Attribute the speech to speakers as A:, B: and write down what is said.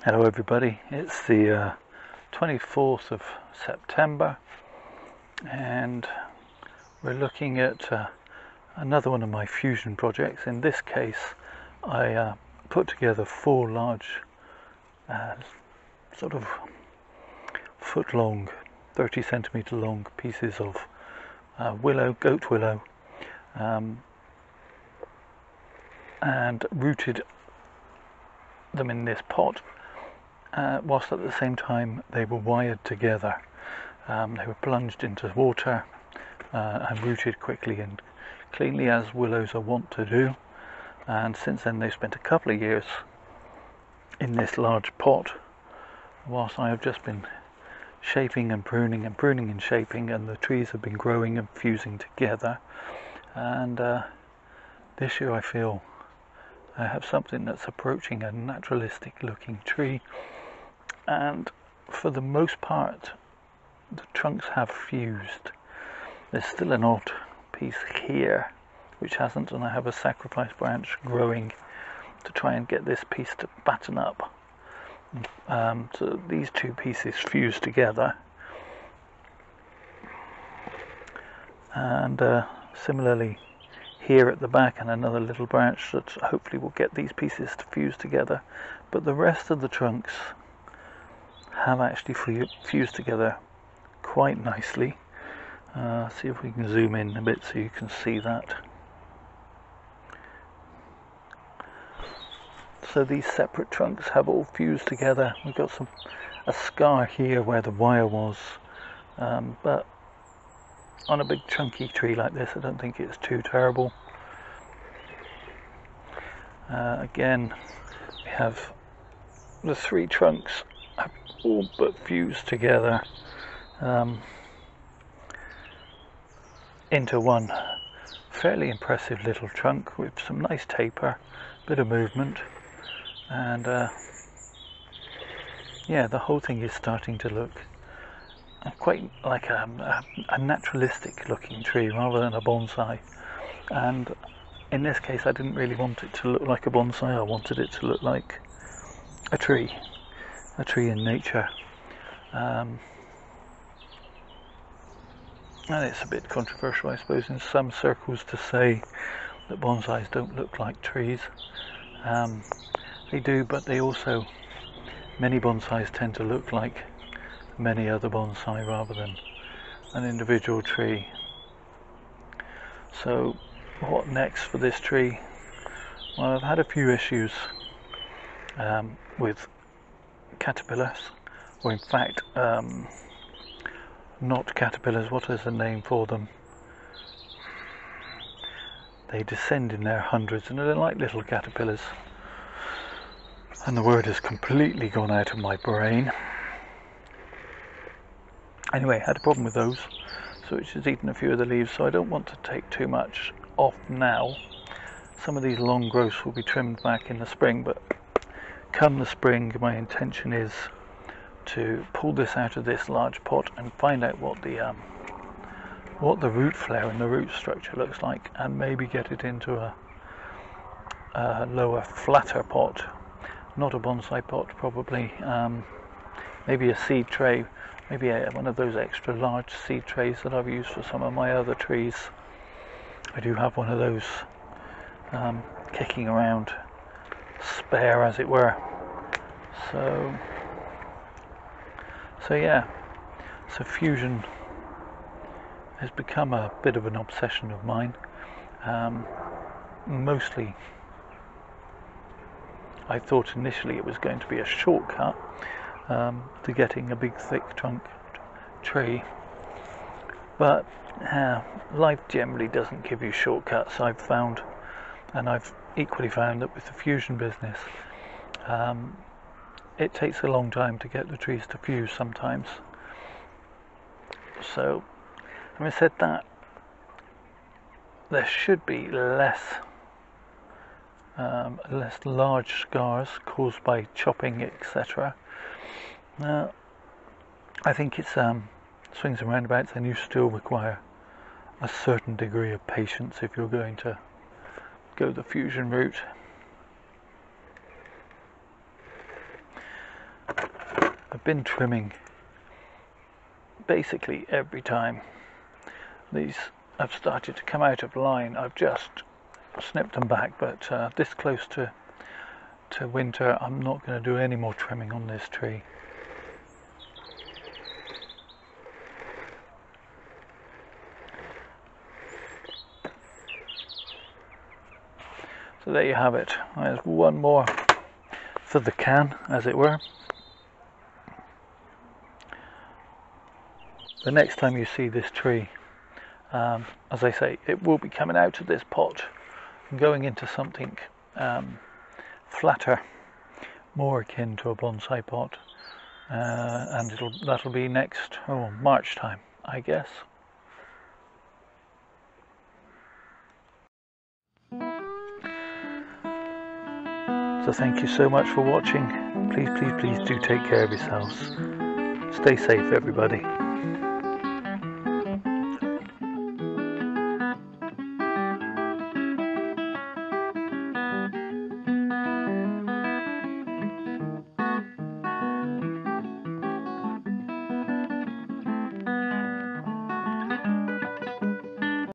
A: Hello everybody, it's the 24th of September and we're looking at another one of my fusion projects. In this case I put together 4 large sort of foot long, 30 centimeter long pieces of willow, goat willow, and rooted them in this pot. Whilst at the same time they were wired together. They were plunged into water and rooted quickly and cleanly, as willows are wont to do. And since then they've spent a couple of years in this large pot, whilst I have just been shaping and pruning and pruning and shaping, and the trees have been growing and fusing together. And this year I feel I have something that's approaching a naturalistic looking tree. And for the most part the trunks have fused. There's still an odd piece here which hasn't, and I have a sacrifice branch growing to try and get this piece to batten up. So these two pieces fuse together, and similarly here at the back, and another little branch that hopefully will get these pieces to fuse together. But the rest of the trunks have actually fused together quite nicely. See if we can zoom in a bit so you can see that. So these separate trunks have all fused together. We've got a scar here where the wire was, but on a big chunky tree like this I don't think it's too terrible. Again, we have the 3 trunks have all but fused together into one fairly impressive little trunk with some nice taper, bit of movement, and yeah, the whole thing is starting to look quite like a naturalistic looking tree rather than a bonsai. And in this case I didn't really want it to look like a bonsai, I wanted it to look like a tree in nature. And it's a bit controversial, I suppose, in some circles to say that bonsais don't look like trees. They do, but they also, many bonsais tend to look like many other bonsai rather than an individual tree. So what next for this tree? Well, I've had a few issues with caterpillars, or in fact not caterpillars, what is the name for them? They descend in their hundreds and they're like little caterpillars, and the word has completely gone out of my brain. Anyway, I had a problem with those, so it's just eaten a few of the leaves, so I don't want to take too much off now. Some of these long growths will be trimmed back in the spring, but come the spring my intention is to pull this out of this large pot and find out what the root flare and the root structure looks like, and maybe get it into a lower, flatter pot, not a bonsai pot probably, maybe a seed tray, maybe one of those extra large seed trays that I've used for some of my other trees. I do have one of those kicking around, spare as it were. So yeah, so fusion has become a bit of an obsession of mine. Mostly I thought initially it was going to be a shortcut to getting a big thick trunk tree, but life generally doesn't give you shortcuts, I've found, and I've equally found that with the fusion business it takes a long time to get the trees to fuse sometimes. So having said that, there should be less large scars caused by chopping, etc. I think it's swings and roundabouts, and you still require a certain degree of patience if you're going to go the fusion route. I've been trimming basically every time these have started to come out of line. I've just snipped them back, but this close to winter I'm not going to do any more trimming on this tree. So there you have it. There's one more for the can, as it were. The next time you see this tree, as I say, it will be coming out of this pot and going into something flatter, more akin to a bonsai pot, and that'll be next March time, I guess. So thank you so much for watching. Please do take care of yourselves. Stay safe, everybody.